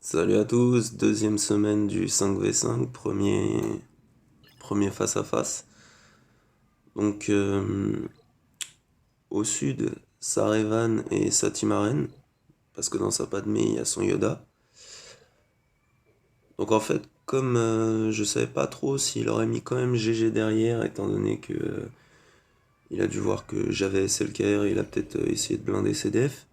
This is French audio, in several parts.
Salut à tous, deuxième semaine du 5v5, premier face à face. Donc au sud, Sarevan et Satimaren, parce que dans sa Padmé il y a son Yoda. Donc en fait, comme je savais pas trop s'il aurait mis quand même GG derrière, étant donné que il a dû voir que j'avais SLKR, il a peut-être essayé de blinder CDF.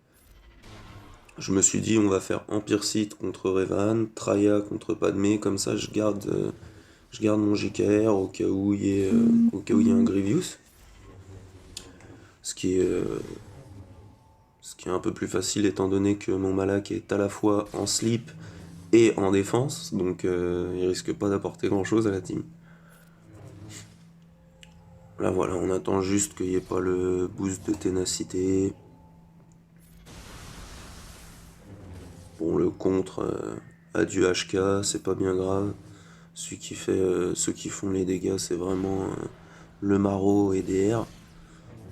Je me suis dit on va faire Empire Sith contre Revan, Traya contre Padmé, comme ça je garde mon JKR au cas où il y a un Grievous. Ce qui est, euh, ce qui est un peu plus facile étant donné que mon Malak est à la fois en slip et en défense, donc il risque pas d'apporter grand chose à la team. Là voilà, on attend juste qu'il n'y ait pas le boost de ténacité. Bon, le contre a du HK, c'est pas bien grave. Ceux qui font les dégâts, c'est vraiment le Maro et DR.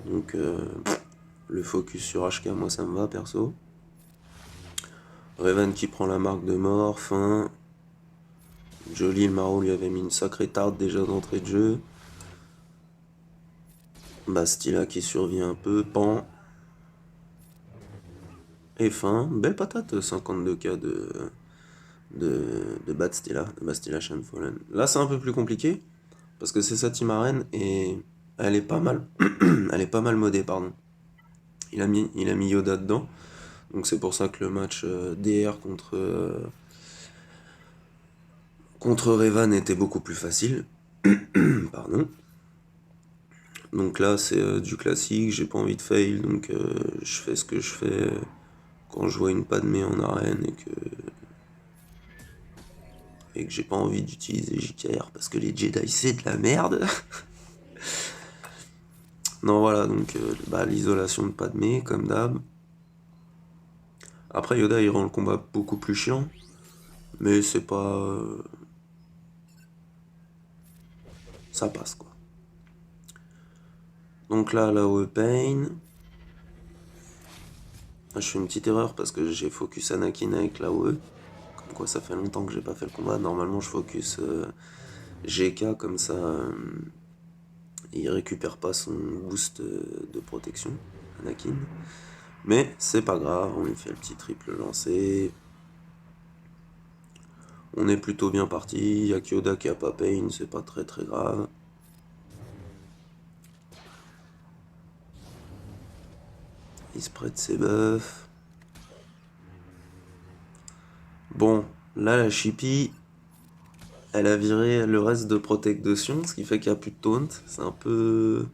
Donc le focus sur HK, moi ça me va perso. Revan qui prend la marque de mort, fin. Jolie, le Maro lui avait mis une sacrée tarte déjà d'entrée de jeu. Bastila qui survit un peu, pan. Et fin, belle patate, 52k de Bastila Shanfallen. Là c'est un peu plus compliqué, parce que c'est sa team arène et elle est pas mal. Elle est pas mal modée, pardon. Il a mis Yoda dedans. Donc c'est pour ça que le match DR contre Revan était beaucoup plus facile. Pardon. Donc là c'est du classique, j'ai pas envie de fail, donc je fais ce que je fais quand je vois une Padmé en arène et que j'ai pas envie d'utiliser JKR parce que les Jedi c'est de la merde. Non voilà, donc l'isolation de Padmé comme d'hab. Après Yoda il rend le combat beaucoup plus chiant, mais c'est pas... ça passe quoi. Donc là, l'AOE Pain. Là, je fais une petite erreur parce que j'ai focus Anakin avec l'AOE. Comme quoi ça fait longtemps que j'ai pas fait le combat. Normalement je focus GK comme ça il récupère pas son boost de protection, Anakin. Mais c'est pas grave, on lui fait le petit triple lancé. On est plutôt bien parti. Y'a Kyoda qui a pas pain, c'est pas très très grave. Il spread ses buffs. Bon, là la Chippy, elle a viré le reste de protection, ce qui fait qu'il n'y a plus de taunt. C'est un peu...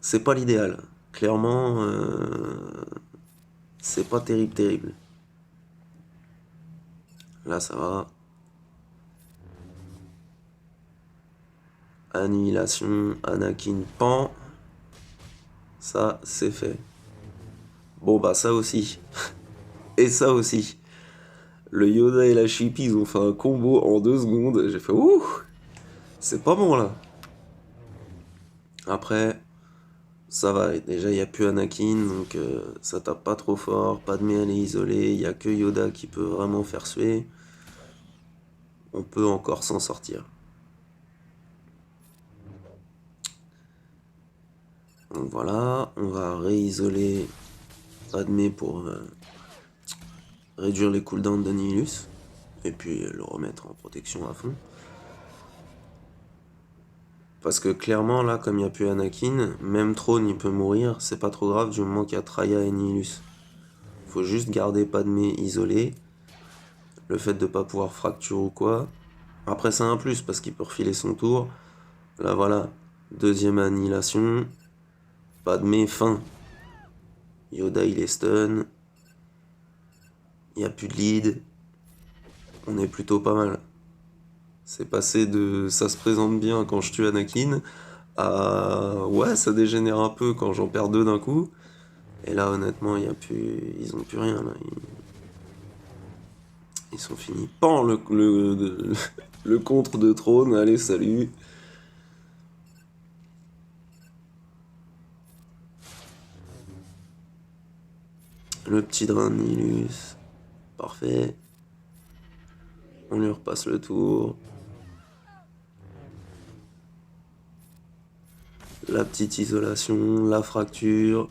c'est pas l'idéal. Clairement, c'est pas terrible terrible. Là ça va. Annihilation, Anakin pan. Ça, c'est fait. Bon bah ça aussi. Et ça aussi. Le Yoda et la Chippy, ils ont fait un combo en 2 secondes. J'ai fait ouh, c'est pas bon là. Après, ça va. Déjà, il n'y a plus Anakin, donc ça tape pas trop fort. Padmé, elle est isolée. Il n'y a que Yoda qui peut vraiment faire suer. On peut encore s'en sortir. Donc voilà, on va réisoler Padmé pour réduire les cooldowns d'Annihilus. Et puis le remettre en protection à fond. Parce que clairement, là, comme il n'y a plus Anakin, même Throne il peut mourir, c'est pas trop grave du moment qu'il y a Traya et Nihilus. Faut juste garder Padmé isolé. Le fait de pas pouvoir fracture ou quoi. Après, c'est un plus parce qu'il peut refiler son tour. Là, voilà. Deuxième annihilation. Padmé, fin. Yoda, il est stun. Il n'y a plus de lead. On est plutôt pas mal. C'est passé de ça se présente bien quand je tue Anakin à ouais, ça dégénère un peu quand j'en perds deux d'un coup. Et là, honnêtement, il y a plus, ils ont plus rien là. Ils sont finis. Pan le contre de trône. Allez, salut. Le petit drain de Nihilus. parfait. On lui repasse le tour. La petite isolation, la fracture.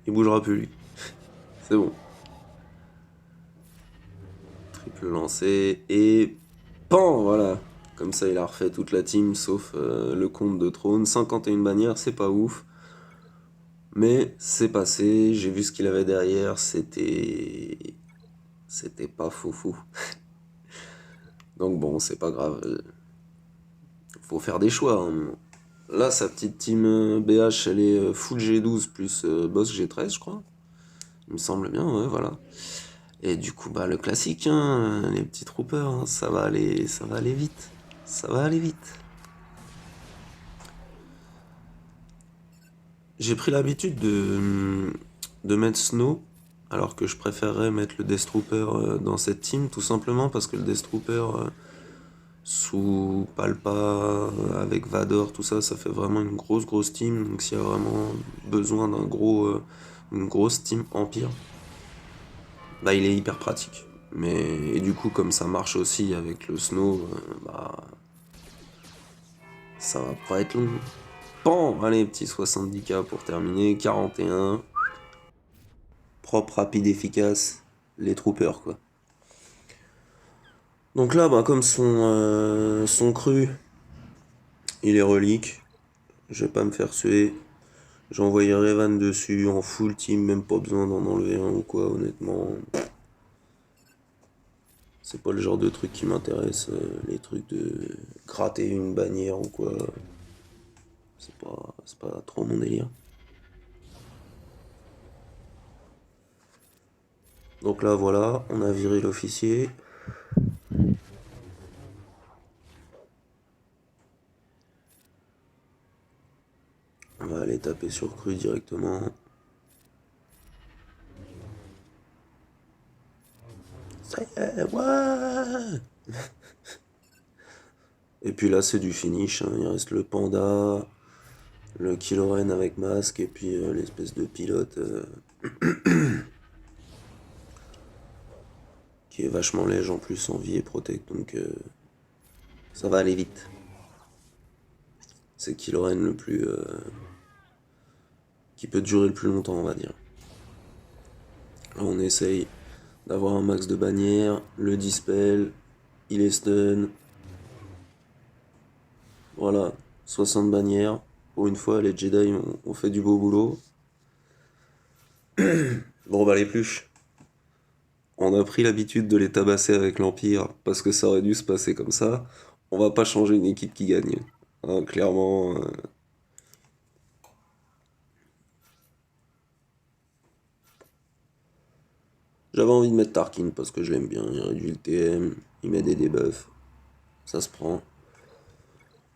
Il bougera plus lui. C'est bon. Triple lancé et pan, voilà. Comme ça, il a refait toute la team sauf le comte de trône. 51 bannières, c'est pas ouf. Mais c'est passé, j'ai vu ce qu'il avait derrière, c'était pas fou. Donc bon, c'est pas grave. Faut faire des choix, hein. Là, sa petite team BH, elle est full G12 plus boss G13, je crois. Il me semble bien, ouais, voilà. Et du coup, bah, le classique, hein, les petits troopers, hein, ça va aller vite. Ça va aller vite. J'ai pris l'habitude de mettre Snow, alors que je préférerais mettre le Death Trooper dans cette team, tout simplement parce que le Death Trooper sous Palpa, avec Vador, tout ça, ça fait vraiment une grosse team. Donc s'il y a vraiment besoin une grosse team Empire, bah il est hyper pratique. Et du coup, comme ça marche aussi avec le Snow, bah ça va pas être long. Pan, allez, petit 70k pour terminer, 41. Propre, rapide, efficace, les troopers quoi. Donc là, bah, comme son cru, il est relique, je vais pas me faire suer. J'ai envoyé Revan dessus en full team, même pas besoin d'en enlever un ou quoi, honnêtement. C'est pas le genre de truc qui m'intéresse, les trucs de gratter une bannière ou quoi. C'est pas trop mon délire. Donc là, voilà, on a viré l'officier. On va aller taper sur cru directement. Ça y est, ouais. Et puis là, c'est du finish, hein. Il reste le panda, le Kylo Ren avec masque, et puis l'espèce de pilote qui est vachement léger en plus en vie et protect, donc ça va aller vite. C'est Kylo Ren le plus... qui peut durer le plus longtemps, on va dire. Là, on essaye d'avoir un max de bannières, le dispel, il est stun. Voilà, 60 bannières. Pour une fois, les Jedi ont fait du beau boulot. Bon, bah les pluches. On a pris l'habitude de les tabasser avec l'Empire parce que ça aurait dû se passer comme ça. On va pas changer une équipe qui gagne. Hein, clairement. J'avais envie de mettre Tarkin parce que je l'aime bien. Il réduit le TM, il met des debuffs. Ça se prend.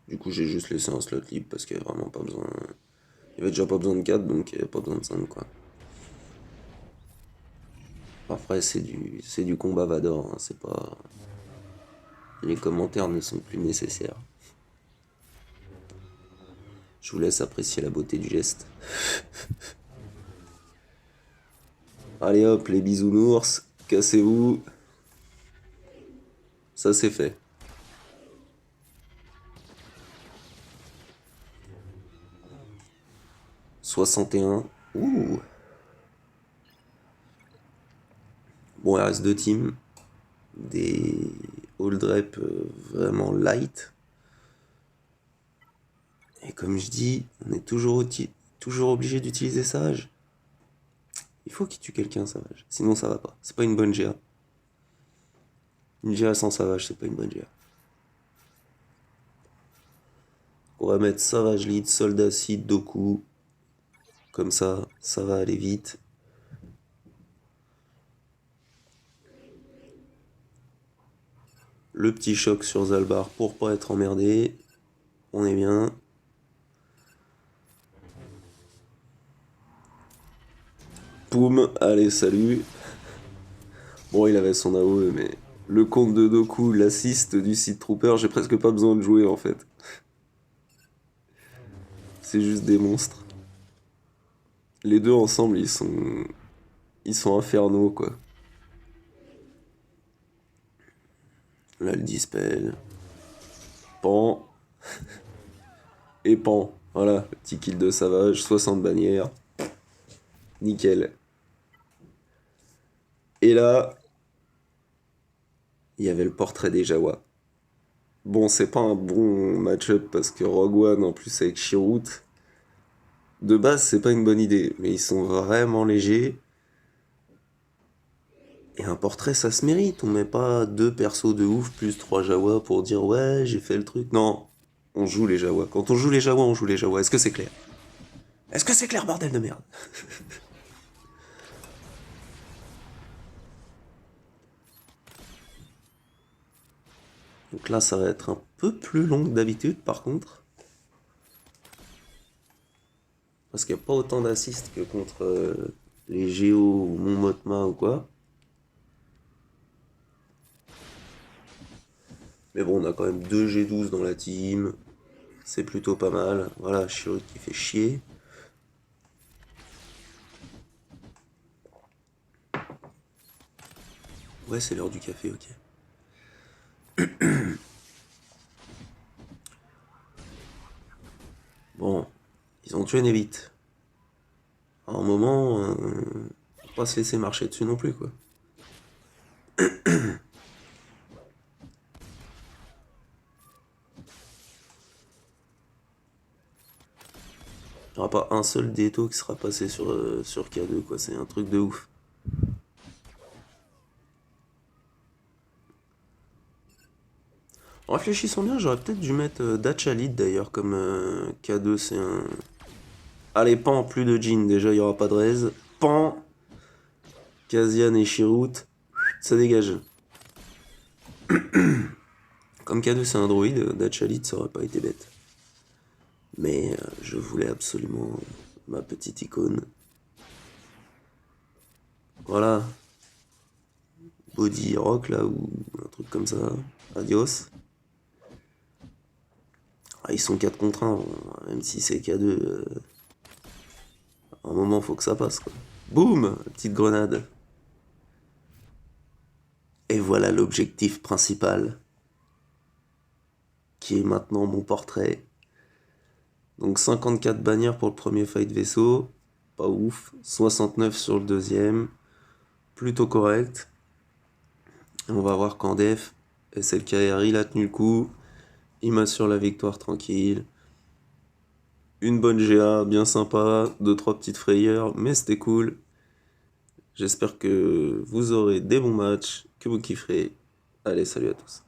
Du coup, j'ai juste laissé un slot libre parce qu'il n'y avait vraiment pas besoin. Il y avait déjà pas besoin de 4, donc il n'y avait pas besoin de 5, quoi. Après, c'est du combat Vador, hein, c'est pas. Les commentaires ne sont plus nécessaires. Je vous laisse apprécier la beauté du geste. Allez hop, les bisounours, cassez-vous. Ça c'est fait. 61. Ouh. Bon, il reste deux teams. Des hold rep vraiment light. Et comme je dis, on est toujours obligé d'utiliser Savage. Il faut qu'il tue quelqu'un, Savage. Sinon ça va pas. C'est pas une bonne GA. Une GA sans Savage, c'est pas une bonne GA. On va mettre Savage Lead, Soldat Seed, Doku. Comme ça va aller vite. Le petit choc sur Zalbar pour pas être emmerdé. On est bien. Poum, allez, salut. Bon, il avait son AOE, mais le compte de Doku, l'assist du Sith Trooper, j'ai presque pas besoin de jouer en fait. C'est juste des monstres. Les deux ensemble, ils sont infernaux quoi. Là, le dispel. Pan. Et pan. Voilà, le petit kill de Savage, 60 bannières. Nickel. Et là, il y avait le portrait des Jawa. Bon, c'est pas un bon match-up parce que Rogue One, en plus avec Chirrut, de base, c'est pas une bonne idée, mais ils sont vraiment légers. Et un portrait, ça se mérite. On met pas deux persos de ouf plus trois Jawa pour dire ouais, j'ai fait le truc. Non, on joue les Jawa. Quand on joue les Jawa, on joue les Jawa. Est-ce que c'est clair? Est-ce que c'est clair, bordel de merde? Donc là, ça va être un peu plus long que d'habitude, par contre. Parce qu'il n'y a pas autant d'assists que contre les Géo ou Mon Mothma ou quoi. Mais bon, on a quand même deux G12 dans la team. C'est plutôt pas mal. Voilà, Chirrut qui fait chier. Ouais, c'est l'heure du café, ok. Bon, ils ont tué Nevite. À un moment, faut pas se laisser marcher dessus non plus, quoi. Il n'y aura pas un seul Déto qui sera passé sur K2, quoi. C'est un truc de ouf. En réfléchissant bien, j'aurais peut-être dû mettre Dachalit d'ailleurs, comme K2, c'est un... Allez, Pan, plus de Jin, déjà il n'y aura pas de raise. Pan, Kazian et Chirrut, ça dégage. Comme K2 c'est un droïde, Dachalit ça aurait pas été bête. Mais je voulais absolument ma petite icône. Voilà. Body Rock là, ou un truc comme ça. Adios. Ah, ils sont 4 contre 1, bon, même si c'est K2, à un moment faut que ça passe quoi. Boum, petite grenade. Et voilà l'objectif principal, qui est maintenant mon portrait. Donc 54 bannières pour le premier fight vaisseau, pas ouf. 69 sur le deuxième, plutôt correct. Et on va voir qu'en def, SLKR il a tenu le coup, il m'assure la victoire tranquille. Une bonne GA, bien sympa, 2-3 petites frayeurs, mais c'était cool. J'espère que vous aurez des bons matchs, que vous kifferez. Allez, salut à tous.